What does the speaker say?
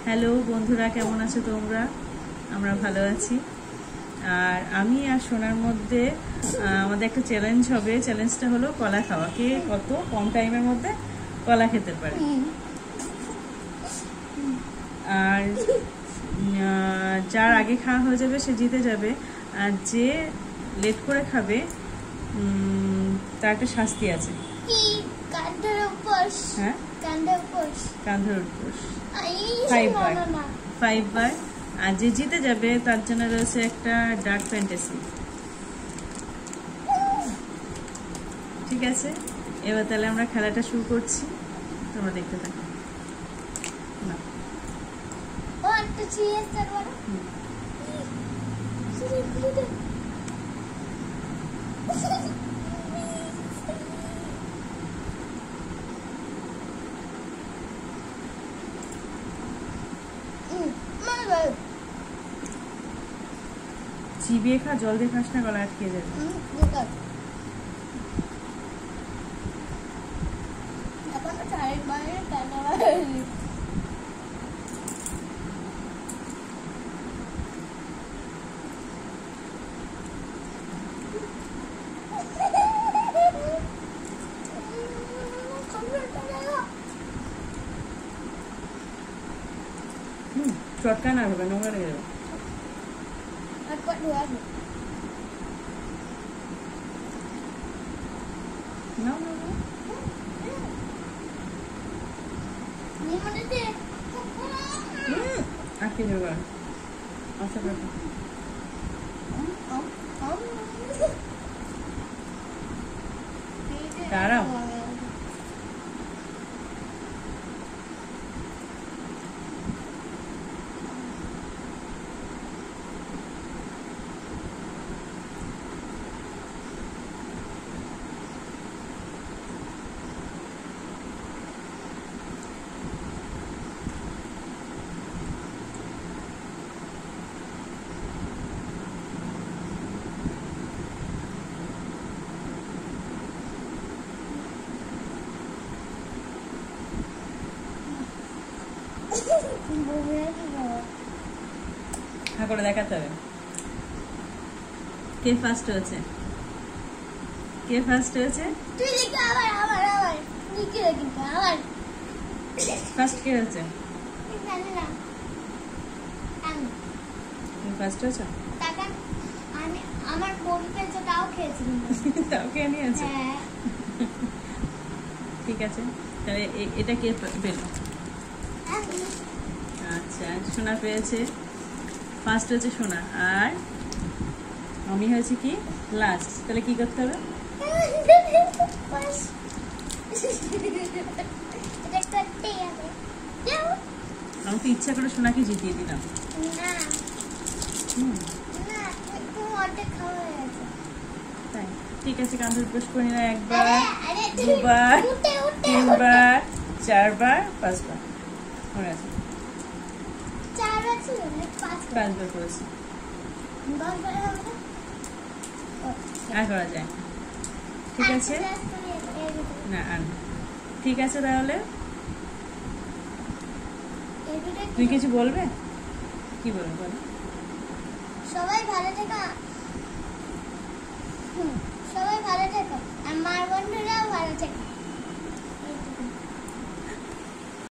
Hello বন্ধুরা, কেমন আছো তোমরা? আমরা ভালো আছি। আর আমি আর সোনার মধ্যে আমাদের একটা চ্যালেঞ্জ হবে। চ্যালেঞ্জটা হলো কলা খাওয়া। কে কত কম টাইমের মধ্যে কলা খেতে পারে। আর যার আগে খাওয়া হয়ে যাবে সে জিতে যাবে। আর যে লেট করে খাবে তার একটা শাস্তি আছে। হ্যাঁ, কাঁধের উপোস 5 বার। আর যে জিতে যাবে তার জন্য রয়েছে একটা ডার্ক ফ্যান্টাসি। ঠিক আছে, এবার তাহলে আমরা খেলাটা শুরু করছি, তোমরা দেখতে থাকো। না চিবিয়ে খা, জল দিয়ে খাস না, গলা আটকে যাবে। চটকা না হবে, নোংরা লেগে যাবে। আটকে যাবে। আচ্ছা দাঁড়াও, করে দেখাতে হবে কে ফার্স্ট হয়েছে। কে ফার্স্ট হয়েছে? ফার্স্ট কে হয়েছে? ফার্স্ট হয়েছে? আমার বউকে তাও খেয়েছি, তাও খেয়ে নিয়েছে। ঠিক আছে, তাহলে এটা কে পেল? আচ্ছা, সোনা পেয়েছে, ফার্স্ট হয়েছে সোনা। আর আমি হয়েছে কি লাস্ট। তাহলে কি করতে হবে? আমি তো ইচ্ছা করে সোনাকে জিতিয়ে দিলাম। তাই ঠিক আছে, কাঁধের উপোস করে নিলাম। 1 বার, 2 বার, 3 বার, 4 বার, 5 বার। মনে আছে? 5 বার করেছি। আর করা যায়? ঠিক আছে না, আর ঠিক আছে। তাহলে তুই কিছু বলবে? কি বলবো বল? সবাই ভালো থেকো, সবাই ভালো থেকো, আর মার বন্ধুরাও ভালো থেকো।